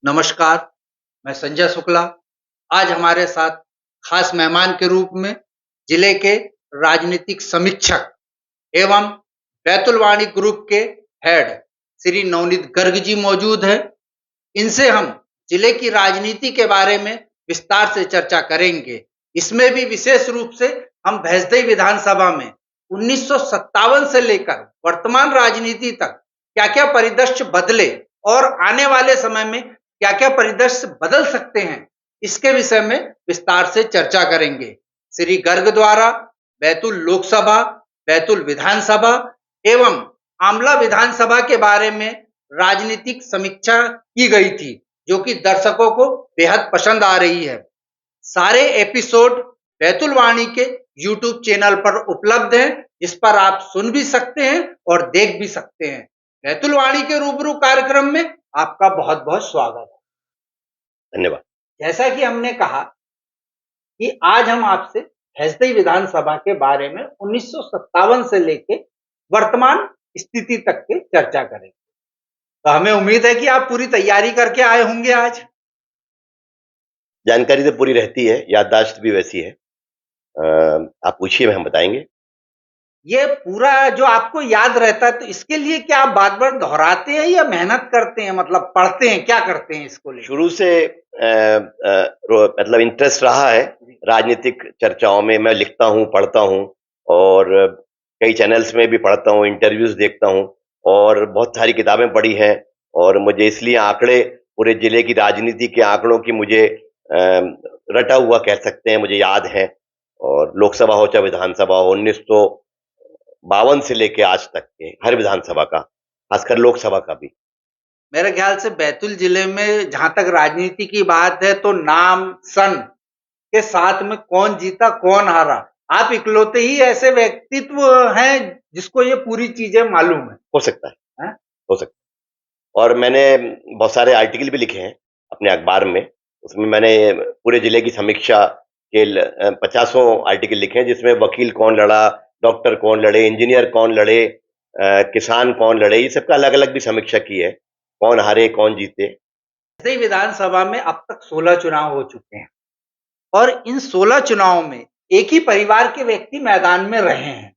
नमस्कार, मैं संजय शुक्ला। आज हमारे साथ खास मेहमान के रूप में जिले के राजनीतिक समीक्षक एवं बैतुलवाणी ग्रुप के हेड श्री नवनीत गर्ग जी मौजूद हैं। इनसे हम जिले की राजनीति के बारे में विस्तार से चर्चा करेंगे। इसमें भी विशेष रूप से हम भैंसदेई विधानसभा में 1957 से लेकर वर्तमान राजनीति तक क्या-क्या परिदृश्य बदले और आने वाले समय में क्या-क्या परिदृश्य बदल सकते हैं, इसके विषय में विस्तार से चर्चा करेंगे। श्री गर्ग द्वारा बैतूल लोकसभा, बैतूल विधानसभा एवं आमला विधानसभा के बारे में राजनीतिक समीक्षा की गई थी, जो कि दर्शकों को बेहद पसंद आ रही है। सारे एपिसोड बैतुलवाणी के यूट्यूब चैनल पर उपलब्ध हैं, जिस पर आप सुन भी सकते हैं और देख भी सकते हैं। बैतुलवाणी के रूबरू कार्यक्रम में आपका बहुत-बहुत स्वागत है। धन्यवाद। जैसा कि हमने कहा कि आज हम आपसे भैंसदेई विधानसभा के बारे में 1957 से लेके वर्तमान स्थिति तक की चर्चा करेंगे। तो हमें उम्मीद है कि आप पूरी तैयारी करके आए होंगे आज। जानकारी तो पूरी रहती है, याददाश्त भी वैसी है। आप पूछिए, हम बताएंगे। ये पूरा जो आपको याद रहता है, तो इसके लिए क्या आप बार-बार दोहराते हैं या मेहनत करते हैं, मतलब पढ़ते हैं, क्या करते हैं इसको लेके? शुरू से मतलब इंटरेस्ट रहा है राजनीतिक चर्चाओं में। मैं लिखता हूँ, पढ़ता हूँ और कई चैनल्स में भी पढ़ता हूँ, इंटरव्यूज देखता हूँ और बहुत सारी किताबें पढ़ी हैं। और मुझे इसलिए आंकड़े, पूरे जिले की राजनीति के आंकड़ों की मुझे रटा हुआ कह सकते हैं, मुझे याद है। और लोकसभा हो चाहे विधानसभा हो, 1952 से लेके आज तक के हर विधानसभा का, खासकर लोकसभा का भी। मेरे ख्याल से बैतूल जिले में जहां तक राजनीति की बात है, तो नाम सन के साथ में कौन जीता कौन हारा, आप इकलौते ही ऐसे व्यक्तित्व हैं जिसको ये पूरी चीजें मालूम है। हो सकता है, हैं? हो सकता है। और मैंने बहुत सारे आर्टिकल भी लिखे हैं अपने अखबार में। उसमें मैंने पूरे जिले की समीक्षा के 50 आर्टिकल लिखे हैं, जिसमें वकील कौन लड़ा, डॉक्टर कौन लड़े, इंजीनियर कौन लड़े, किसान कौन लड़े, ये सबका अलग अलग भी समीक्षा की है। कौन हारे कौन जीते। भैंसदेई विधानसभा में अब तक 16 चुनाव हो चुके हैं और इन 16 चुनाव में एक ही परिवार के व्यक्ति मैदान में रहे हैं।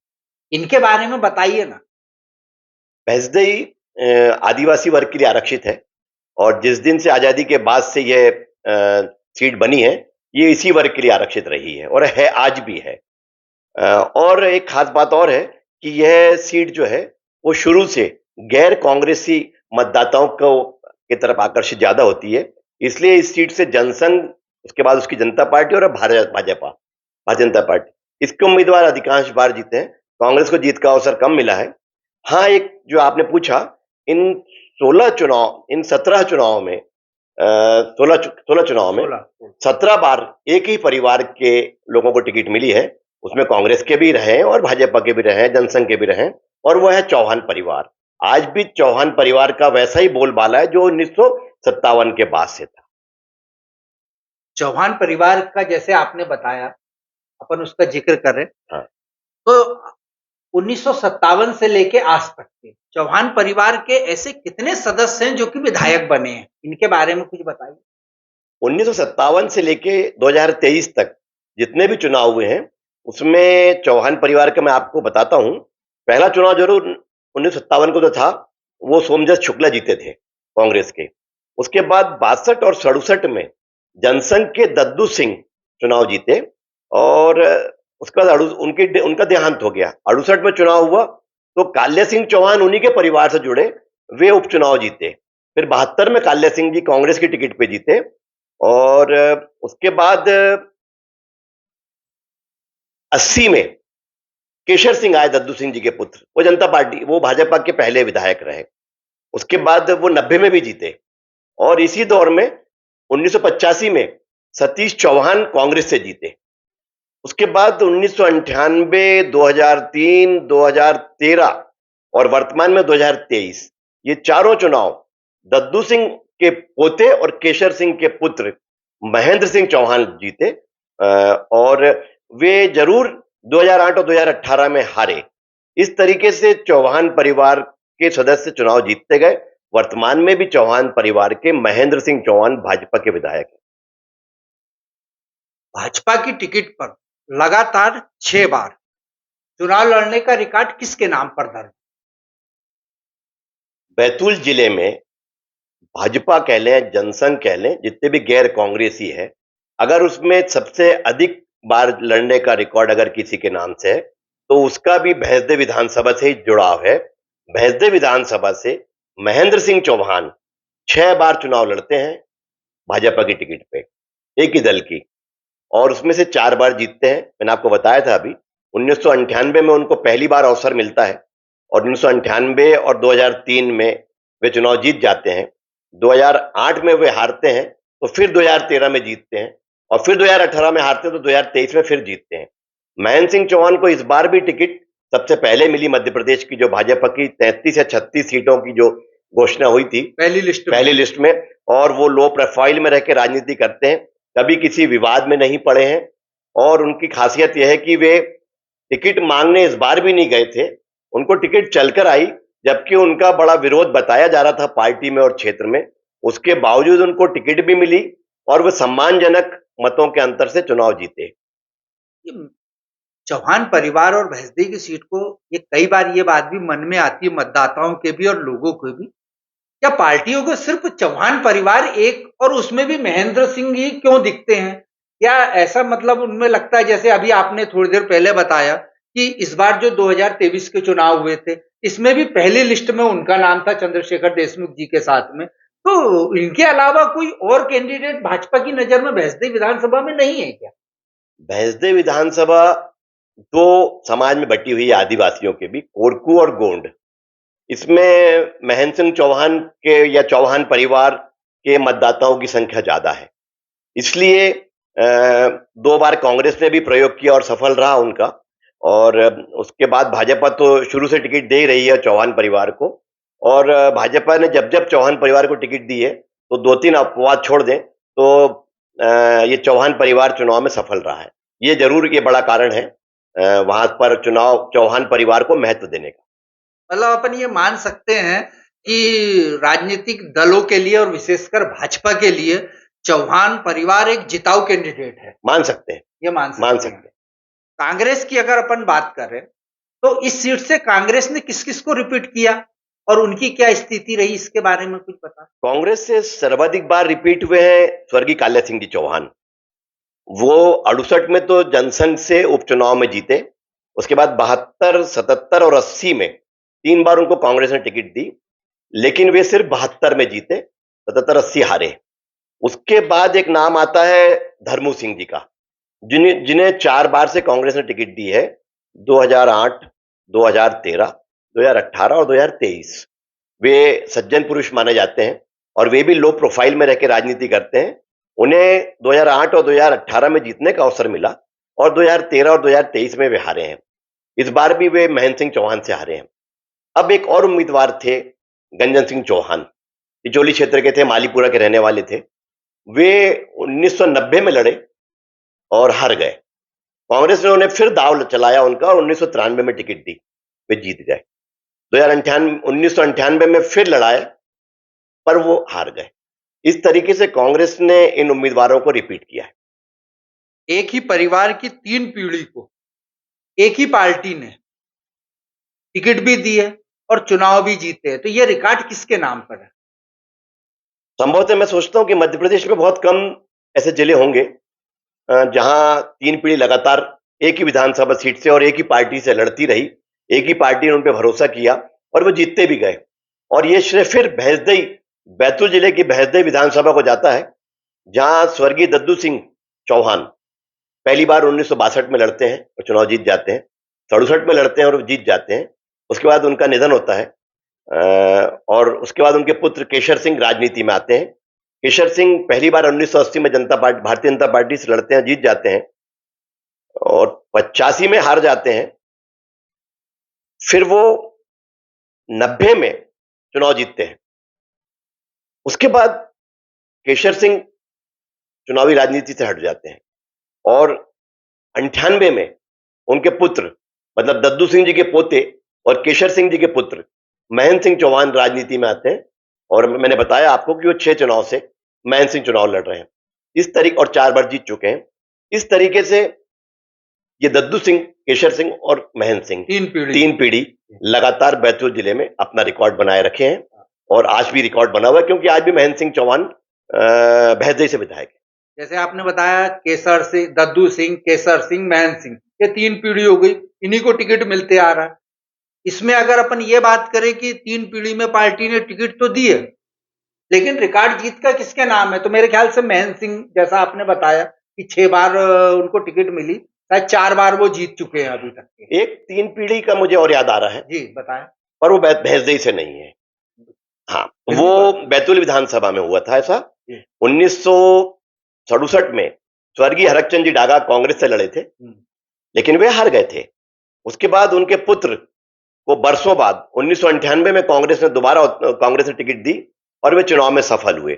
इनके बारे में बताइए ना। भैंसदेई आदिवासी वर्ग के लिए आरक्षित है और जिस दिन से आजादी के बाद से यह सीट बनी है, ये इसी वर्ग के लिए आरक्षित रही है और है, आज भी है। और एक खास बात और है कि यह सीट जो है वो शुरू से गैर कांग्रेसी मतदाताओं को की तरफ आकर्षित ज्यादा होती है। इसलिए इस सीट से जनसंघ, उसके बाद उसकी जनता पार्टी और अब भाजपा, भारतीय जनता पार्टी, इसके उम्मीदवार अधिकांश बार जीते हैं। कांग्रेस को जीत का अवसर कम मिला है। हाँ, एक जो आपने पूछा, इन 17 चुनाव में 16 चुनाव में 17 बार एक ही परिवार के लोगों को टिकट मिली है। उसमें कांग्रेस के भी रहे और भाजपा के भी रहे, जनसंघ के भी रहे, और वो है चौहान परिवार। आज भी चौहान परिवार का वैसा ही बोलबाला है जो 1957 के बाद से था। चौहान परिवार का जैसे आपने बताया, अपन उसका जिक्र करें, हाँ। तो 1957 से लेके आज तक के चौहान परिवार के ऐसे कितने सदस्य हैं जो कि विधायक बने हैं, इनके बारे में कुछ बताइए। 1957 से लेके 2023 तक जितने भी चुनाव हुए हैं, उसमें चौहान परिवार का मैं आपको बताता हूं। पहला चुनाव जरूर 1957 को तो था, वो सोमजस शुक्ला जीते थे कांग्रेस के। उसके बाद 62 और 67 में जनसंघ के दद्दू सिंह चुनाव जीते और उसके बाद उनका देहांत हो गया। 68 में चुनाव हुआ तो काल्या सिंह चौहान, उन्हीं के परिवार से जुड़े, वे उपचुनाव जीते। फिर 72 में काल्या सिंह जी कांग्रेस की टिकट पे जीते और उसके बाद 80 में केशर सिंह आए, दद्दू सिंह जी के पुत्र, वो जनता पार्टी, वो भाजपा के पहले विधायक रहे। उसके बाद वो 90 में भी जीते और इसी दौर में 1985 में सतीश चौहान कांग्रेस से जीते। उसके बाद 1998, 2003, 2013 और वर्तमान में 2023, ये चारों चुनाव दद्दू सिंह के पोते और केशर सिंह के पुत्र महेंद्र सिंह चौहान जीते और वे जरूर 2008 और 2018 में हारे। इस तरीके से चौहान परिवार के सदस्य चुनाव जीतते गए वर्तमान में भी चौहान परिवार के महेंद्र सिंह चौहान भाजपा के विधायक हैं। भाजपा की टिकट पर लगातार 6 बार चुनाव लड़ने का रिकॉर्ड किसके नाम पर दर्ज? बैतूल जिले में भाजपा कह लें, जनसंघ कह लें, जितने भी गैर कांग्रेसी है, अगर उसमें सबसे अधिक बार लड़ने का रिकॉर्ड अगर किसी के नाम से है, तो उसका भी भैंसदेव विधानसभा से ही जुड़ाव है। भैंसदेव विधानसभा से महेंद्र सिंह चौहान 6 बार चुनाव लड़ते हैं भाजपा की टिकट पे, एक ही दल की, और उसमें से 4 बार जीतते हैं। मैंने आपको बताया था अभी 1998 में उनको पहली बार अवसर मिलता है और 1998 और 2003 में वे चुनाव जीत जाते हैं। 2008 में वे हारते हैं, तो फिर 2013 में जीतते हैं और फिर 2018 में हारते हैं, तो 2023 में फिर जीतते हैं। महेंद्र सिंह चौहान को इस बार भी टिकट सबसे पहले मिली मध्य प्रदेश की, जो भाजपा की 33 या 36 सीटों की जो घोषणा हुई थी पहली लिस्ट में, और वो लो प्रोफाइल में रह के राजनीति करते हैं, कभी किसी विवाद में नहीं पड़े हैं, और उनकी खासियत यह है कि वे टिकट मांगने इस बार भी नहीं गए थे, उनको टिकट चलकर आई, जबकि उनका बड़ा विरोध बताया जा रहा था पार्टी में और क्षेत्र में। उसके बावजूद उनको टिकट भी मिली और वो सम्मानजनक मतों के अंतर से चुनाव जीते। चौहान परिवार और भैंसदेव की सीट को ये कई बार ये बात भी मन में आती है मतदाताओं के भी और लोगों को भी, क्या पार्टियों को सिर्फ चौहान परिवार एक और उसमें भी महेंद्र सिंह ही क्यों दिखते हैं? क्या ऐसा मतलब उनमें लगता है, जैसे अभी आपने थोड़ी देर पहले बताया कि इस बार जो 2023 के चुनाव हुए थे, इसमें भी पहली लिस्ट में उनका नाम था चंद्रशेखर देशमुख जी के साथ में, तो इनके अलावा कोई और कैंडिडेट भाजपा की नजर में भैंसदेव विधानसभा में नहीं है क्या? भैंसदेव विधानसभा दो समाज में बटी हुई है, आदिवासियों के भी, कोरकू और गोंड। इसमें महेंद्र सिंह चौहान के या चौहान परिवार के मतदाताओं की संख्या ज्यादा है, इसलिए 2 बार कांग्रेस ने भी प्रयोग किया और सफल रहा उनका, और उसके बाद भाजपा तो शुरू से टिकट दे ही रही है चौहान परिवार को, और भाजपा ने जब जब चौहान परिवार को टिकट दी है, तो 2-3 अपवाद छोड़ दें तो ये चौहान परिवार चुनाव में सफल रहा है। ये जरूर ये बड़ा कारण है वहां पर चुनाव चौहान परिवार को महत्व देने का। मतलब अपन ये मान सकते हैं कि राजनीतिक दलों के लिए और विशेषकर भाजपा के लिए चौहान परिवार एक जिताऊ कैंडिडेट है, मान सकते हैं, ये मान मान सकते हैं। सकते हैं। कांग्रेस की अगर अपन बात करें तो इस सीट से कांग्रेस ने किस किस को रिपीट किया और उनकी क्या स्थिति रही, इसके बारे में कुछ बता। कांग्रेस से सर्वाधिक बार रिपीट हुए हैं स्वर्गीय काल्या सिंह जी चौहान। वो 68 में तो जनसंघ से उपचुनाव में जीते, उसके बाद 72, 77 और 80 में 3 बार उनको कांग्रेस ने टिकट दी, लेकिन वे सिर्फ 72 में जीते, 77, 80 हारे। उसके बाद एक नाम आता है धर्मू सिंह जी का, जिन्हें जिन्हें 4 बार से कांग्रेस ने टिकट दी है, 2008, 2013, 2018 और 2023। वे सज्जन पुरुष माने जाते हैं और वे भी लो प्रोफाइल में रह के राजनीति करते हैं। उन्हें 2008 और 2018 में जीतने का अवसर मिला और 2013 और 2023 में वे हारे हैं। इस बार भी वे महेंद्र सिंह चौहान से हारे हैं। अब एक और उम्मीदवार थे गंजन सिंह चौहान, इचोली क्षेत्र के थे, मालीपुरा के रहने वाले थे। वे 1990 में लड़े और हार गए। कांग्रेस ने उन्हें फिर दाव चलाया उनका और 1993 में टिकट दी, वे जीत गए। 1998 में फिर लड़ाए पर वो हार गए। इस तरीके से कांग्रेस ने इन उम्मीदवारों को रिपीट किया है। एक ही परिवार की 3 पीढ़ी को एक ही पार्टी ने टिकट भी दी है और चुनाव भी जीते हैं, तो ये रिकॉर्ड किसके नाम पर है? संभवतः मैं सोचता हूं कि मध्य प्रदेश में बहुत कम ऐसे जिले होंगे जहां 3 पीढ़ी लगातार एक ही विधानसभा सीट से और एक ही पार्टी से लड़ती रही, एक ही पार्टी ने उन पर भरोसा किया और वो जीतते भी गए। और ये श्रेय फिर बैतूल जिले की भैंसदेव विधानसभा को जाता है, जहां स्वर्गीय दद्दू सिंह चौहान पहली बार 1962 में लड़ते हैं और चुनाव जीत जाते हैं, 67 में लड़ते हैं और जीत जाते हैं। उसके बाद उनका निधन होता है और उसके बाद उनके पुत्र केशर सिंह राजनीति में आते हैं। केशर सिंह पहली बार 1980 में भारतीय जनता पार्टी से लड़ते हैं, जीत जाते हैं और 85 में हार जाते हैं। फिर वो 90 में चुनाव जीतते हैं। उसके बाद केशर सिंह चुनावी राजनीति से हट जाते हैं और 98 में उनके पुत्र, मतलब दद्दू सिंह जी के पोते और केशर सिंह जी के पुत्र महेंद्र सिंह चौहान राजनीति में आते हैं और मैंने बताया आपको कि वो 6 चुनाव से महेंद्र सिंह चुनाव लड़ रहे हैं इस तरीके, और 4 बार जीत चुके हैं। इस तरीके से ये दद्दू सिंह, केशर सिंह और महेंद्र सिंह तीन पीढ़ी लगातार बैतूल जिले में अपना रिकॉर्ड बनाए रखे हैं, और आज भी रिकॉर्ड बना हुआ है, क्योंकि आज भी महेंद्र सिंह चौहान भैंसदेई से विधायक है। जैसे आपने बताया केसर सिंह, दद्दू सिंह, केसर सिंह, महेंद्र सिंह, ये 3 पीढ़ी हो गई, इन्हीं को टिकट मिलते आ रहा है। इसमें अगर अपन ये बात करें कि 3 पीढ़ी में पार्टी ने टिकट तो दी है, लेकिन रिकॉर्ड जीत का किसके नाम है? तो मेरे ख्याल से महेंद्र सिंह, जैसा आपने बताया कि 6 बार उनको टिकट मिली, शायद 4 बार वो जीत चुके हैं अभी तक के। एक 3 पीढ़ी का मुझे और याद आ रहा है जी बताएं। पर वो भैंसदेई से नहीं है। हाँ, वो बैतूल विधानसभा में हुआ था ऐसा। 1967 में स्वर्गीय हरकचंद जी डागा कांग्रेस से लड़े थे, लेकिन वे हार गए थे। उसके बाद उनके पुत्र को वर्षों बाद 1998 में कांग्रेस ने टिकट दी और वे चुनाव में सफल हुए।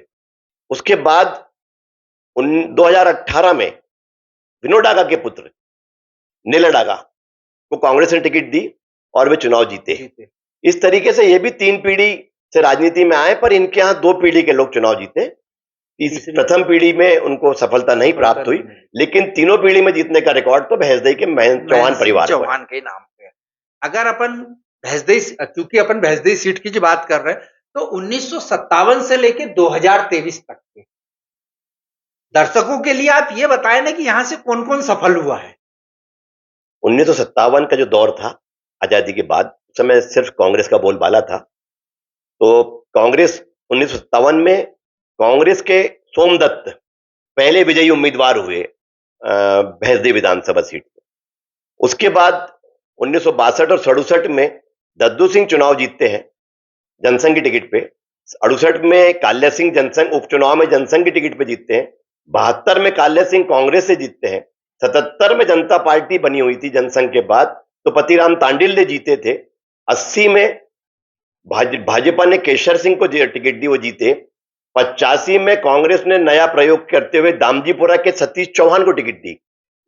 उसके बाद 2018 में विनोद डागा के पुत्र नीला डागा को कांग्रेस ने टिकट दी और वे चुनाव जीते। इस तरीके से ये भी 3 पीढ़ी से राजनीति में आए, पर इनके यहाँ 2 पीढ़ी के लोग चुनाव जीते। इस प्रथम पीढ़ी में उनको सफलता नहीं प्राप्त हुई, लेकिन तीनों पीढ़ी में जीतने का रिकॉर्ड तो भैंसदेई के महेंद्र चौहान परिवार चौहान के नाम पे। अगर अपन भैंसदेई, क्योंकि अपन भैंसदेई सीट की जो बात कर रहे हैं, तो 1957 से लेकर 2023 तक के दर्शकों के लिए आप ये बताएं ना कि यहाँ से कौन कौन सफल हुआ है। 1957 का जो दौर था आजादी के बाद, उस समय सिर्फ कांग्रेस का बोलबाला था। तो कांग्रेस 1957 में कांग्रेस के सोमदत्त पहले विजयी उम्मीदवार हुए भैंसदेई विधानसभा सीट पे। उसके बाद 1962 और 67 में दद्दू सिंह चुनाव जीतते हैं जनसंघ की टिकट पे। 68 में काल्या सिंह जनसंघ उपचुनाव में जनसंघ की टिकट पे जीतते हैं। 72 में काल्या सिंह कांग्रेस से जीतते हैं। 77 में जनता पार्टी बनी हुई थी जनसंघ के बाद, तो पतिराम तांडिल ने जीते थे। 80 में भाजपा ने केशर सिंह को टिकट दी, वो जीते। 85 में कांग्रेस ने नया प्रयोग करते हुए दामजीपुरा के सतीश चौहान को टिकट दी,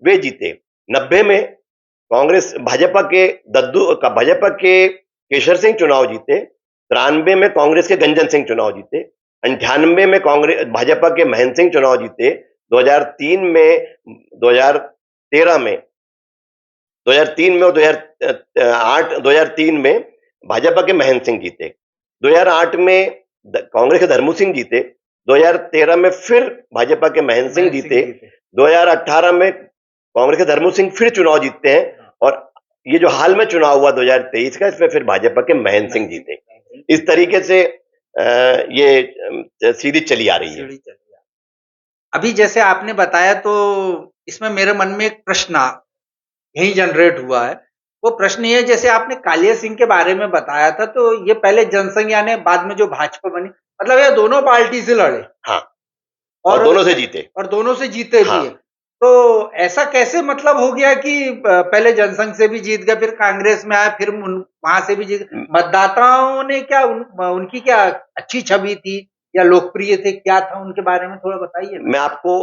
वे जीते। 90 में कांग्रेस भाजपा के केशर सिंह चुनाव जीते। 93 में कांग्रेस के गंजन सिंह चुनाव जीते। 98 में कांग्रेस भाजपा के महेंद्र सिंह चुनाव जीते। 2003 में 2013 में 2003 में और 2003 में भाजपा के महेंद्र सिंह जीते। 2008 में कांग्रेस के धर्मू सिंह जीते। 2013 में फिर भाजपा के महेंद्र सिंह जीते। 2018 में कांग्रेस के धर्मू सिंह फिर चुनाव जीतते हैं, और ये जो हाल में चुनाव हुआ 2023 का, इसमें फिर भाजपा के महेंद्र सिंह जीते। इस तरीके से ये सीधी चली आ रही है। अभी जैसे आपने बताया, तो इसमें मेरे मन में एक प्रश्न यही जनरेट हुआ है। वो प्रश्न ये, जैसे आपने कालिया सिंह के बारे में बताया था, तो ये पहले जनसंघ यानी बाद में जो भाजपा बनी, मतलब ये दोनों पार्टी से लड़े। हाँ, और दोनों से जीते भी है। तो ऐसा कैसे मतलब हो गया कि पहले जनसंघ से भी जीत गए, फिर कांग्रेस में आए, फिर वहां से भी जीत? मतदाताओं ने क्या उनकी क्या अच्छी छवि थी या लोकप्रिय थे, क्या था उनके बारे में थोड़ा बताइए। मैं आपको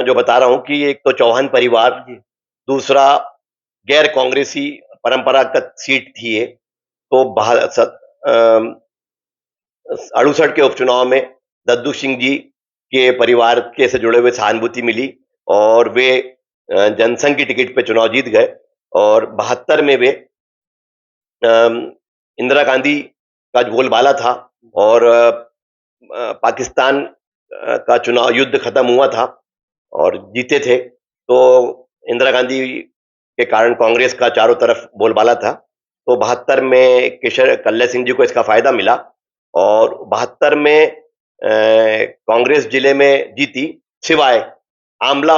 जो बता रहा हूं कि एक तो चौहान परिवार, दूसरा गैर कांग्रेसी परंपरागत सीट थी ये। तो 68 के उपचुनाव में दद्दू सिंह जी के परिवार के से जुड़े हुए सहानुभूति मिली और वे जनसंघ की टिकट पे चुनाव जीत गए। और 72 में वे इंदिरा गांधी का बोलबाला था और पाकिस्तान का चुनाव युद्ध खत्म हुआ था और जीते थे। तो इंदिरा गांधी के कारण कांग्रेस का चारों तरफ बोलबाला था। तो 72 में कल्या सिंह जी को इसका फायदा मिला और 72 में कांग्रेस जिले में जीती, सिवाय आमला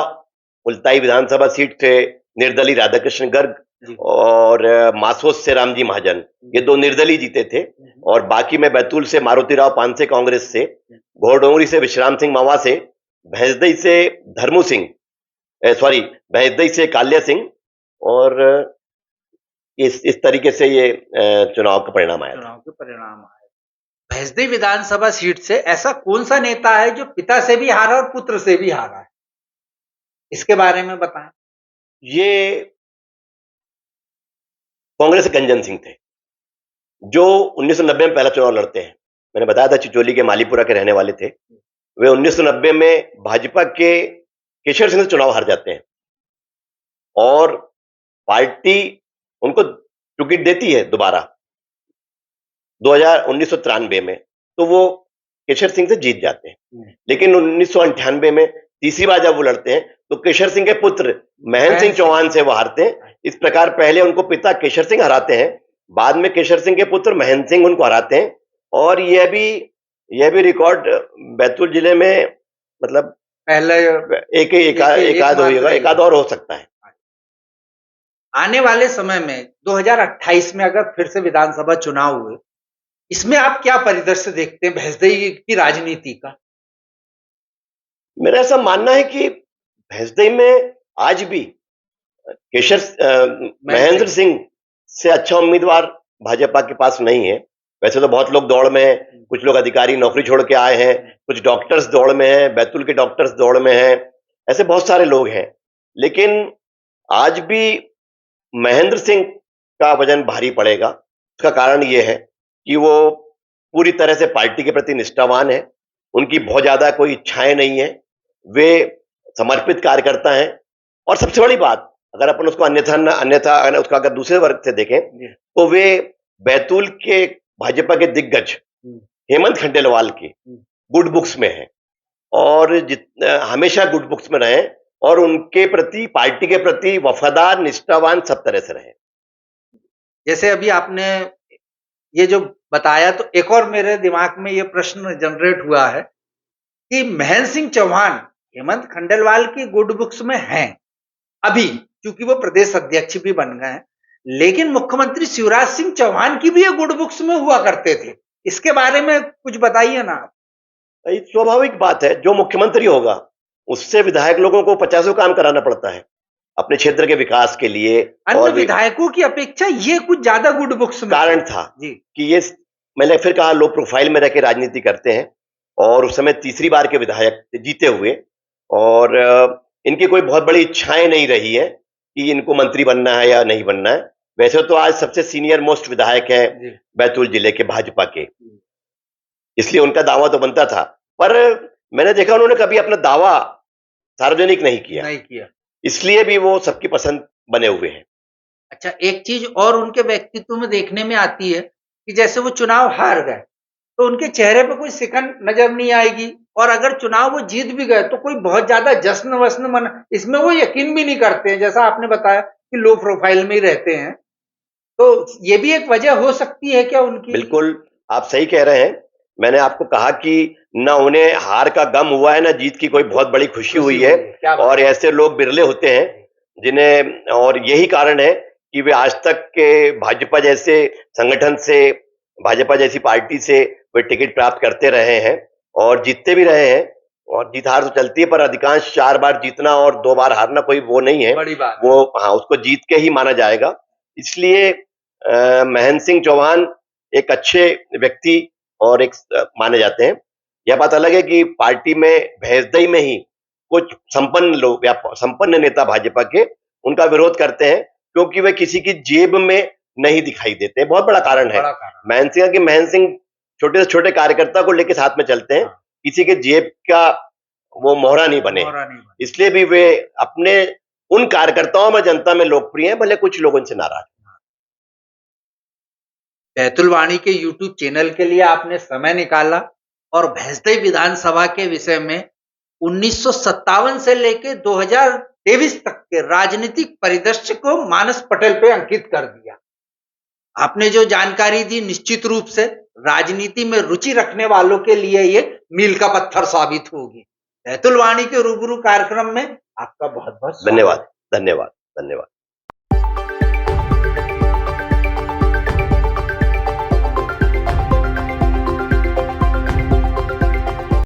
मुल्ताई विधानसभा सीट से निर्दलीय राधाकृष्ण गर्ग और मासोस से रामजी महाजन, ये 2 निर्दलीय जीते थे। और बाकी में बैतूल से मारुति राव पानसे कांग्रेस से, घोड़डोंगरी से विश्राम सिंह मावा से, भैंसदेई से धर्मू सिंह, भैंसदेई से काल्या सिंह, और इस तरीके से ये चुनाव का परिणाम आया। भैंसदेई विधानसभा सीट से ऐसा कौन सा नेता है जो पिता से भी हारा और पुत्र से भी हारा है, इसके बारे में बताएं। ये कांग्रेस के गंजन सिंह थे जो 1990 में पहला चुनाव लड़ते हैं। मैंने बताया था चिचोली के मालीपुरा के रहने वाले थे। वे 1990 में भाजपा के केशर सिंह से चुनाव हार जाते हैं और पार्टी उनको टिकट देती है दोबारा 1993 में, तो वो केशर सिंह से जीत जाते हैं। लेकिन 1998 में तीसरी बार जब वो लड़ते हैं तो केशर सिंह के पुत्र महेंद्र सिंह चौहान से वो हारते हैं। इस प्रकार पहले उनको पिता केशर सिंह हराते हैं, बाद में केशर सिंह के पुत्र महेंद्र सिंह उनको हराते हैं और यह भी रिकॉर्ड बैतूल जिले में मतलब पहले एक आध और हो सकता है। आने वाले समय में 2028 में अगर फिर से विधानसभा चुनाव हुए, इसमें आप क्या परिदृश्य देखते हैं भैंसदेई की राजनीति का? मेरा ऐसा मानना है कि भैंसदेई में आज भी महेंद्र सिंह से अच्छा उम्मीदवार भाजपा के पास नहीं है। वैसे तो बहुत लोग दौड़ में हैं, कुछ लोग अधिकारी नौकरी छोड़ के आए हैं, कुछ डॉक्टर्स दौड़ में हैं, बैतूल के डॉक्टर्स दौड़ में हैं, ऐसे बहुत सारे लोग हैं। लेकिन आज भी महेंद्र सिंह का वजन भारी पड़ेगा। उसका कारण यह है कि वो पूरी तरह से पार्टी के प्रति निष्ठावान है, उनकी बहुत ज्यादा कोई इच्छाएं नहीं है, वे समर्पित कार्यकर्ता हैं और सबसे बड़ी बात अगर अपन उसको अन्यथा अगर उसका अगर दूसरे वर्ग से देखें तो वे बैतूल के भाजपा के दिग्गज हेमंत खंडेलवाल की गुड बुक्स में है और हमेशा गुड बुक्स में रहे और उनके प्रति पार्टी के प्रति वफादार निष्ठावान सब तरह से रहे। जैसे अभी आपने ये जो बताया तो एक और मेरे दिमाग में ये प्रश्न जनरेट हुआ है कि महेंद्र सिंह चौहान हेमंत खंडेलवाल की गुड बुक्स में हैं अभी, क्योंकि वो प्रदेश अध्यक्ष भी बन गए हैं, लेकिन मुख्यमंत्री शिवराज सिंह चौहान की भी ये गुड बुक्स में हुआ करते थे। इसके बारे में कुछ बताइए ना। स्वाभाविक बात है, जो मुख्यमंत्री होगा उससे विधायक लोगों को 50 काम कराना पड़ता है अपने क्षेत्र के विकास के लिए। अन्य विधायकों की अपेक्षा ये कुछ ज्यादा गुड बुक्स में कारण था कि ये मैंने फिर कहा लो प्रोफाइल में रह के राजनीति करते हैं और उस समय तीसरी बार के विधायक जीते हुए और इनकी कोई बहुत बड़ी इच्छाएं नहीं रही है कि इनको मंत्री बनना है या नहीं बनना है। वैसे तो आज सबसे सीनियर मोस्ट विधायक हैं बैतूल जिले के भाजपा के, इसलिए उनका दावा तो बनता था, पर मैंने देखा उन्होंने कभी अपना दावा सार्वजनिक नहीं किया, इसलिए भी वो सबकी पसंद बने हुए हैं। अच्छा, एक चीज और उनके व्यक्तित्व में देखने में आती है कि जैसे वो चुनाव हार गए तो उनके चेहरे पर कोई सिकन नजर नहीं आएगी और अगर चुनाव वो जीत भी गए तो कोई बहुत ज्यादा जश्न वश्न मना, इसमें वो यकीन भी नहीं करते हैं, जैसा आपने बताया कि लो प्रोफाइल में ही रहते हैं। तो ये भी एक वजह हो सकती है क्या उनकी? बिल्कुल आप सही कह रहे हैं। मैंने आपको कहा कि ना उन्हें हार का गम हुआ है ना जीत की कोई बहुत बड़ी खुशी हुई है और ऐसे लोग बिरले होते हैं जिन्हें, और यही कारण है कि वे आज तक के भाजपा जैसे संगठन से, भाजपा जैसी पार्टी से वे टिकट प्राप्त करते रहे हैं और जीतते भी रहे हैं। और जीत हार तो चलती है पर अधिकांश 4 बार जीतना और 2 बार हारना कोई वो नहीं है, बड़ी बात वो हाँ उसको जीत के ही माना जाएगा। इसलिए महेंद्र सिंह चौहान एक अच्छे व्यक्ति और एक माने जाते हैं। यह बात अलग है कि पार्टी में भैंसदेई में ही कुछ संपन्न लोग या संपन्न नेता भाजपा के उनका विरोध करते हैं क्योंकि वे किसी की जेब में नहीं दिखाई देते। बहुत बड़ा कारण है महेंद्र सिंह छोटे से छोटे कार्यकर्ता को लेकर साथ में चलते हैं, किसी के जेब का वो मोहरा नहीं बने, इसलिए भी वे अपने उन कार्यकर्ताओं में जनता में लोकप्रिय हैं, भले कुछ लोग उनसे नाराज। बैतूल वाणी के YouTube चैनल के लिए आपने समय निकाला और भैंसदेई विधानसभा के विषय में 1957 से लेकर 2023 तक के राजनीतिक परिदृश्य को मानस पटल पे अंकित कर दिया। आपने जो जानकारी दी निश्चित रूप से राजनीति में रुचि रखने वालों के लिए ये मील का पत्थर साबित होगी। बैतूल वाणी के रूबरू कार्यक्रम में आपका बहुत बहुत धन्यवाद।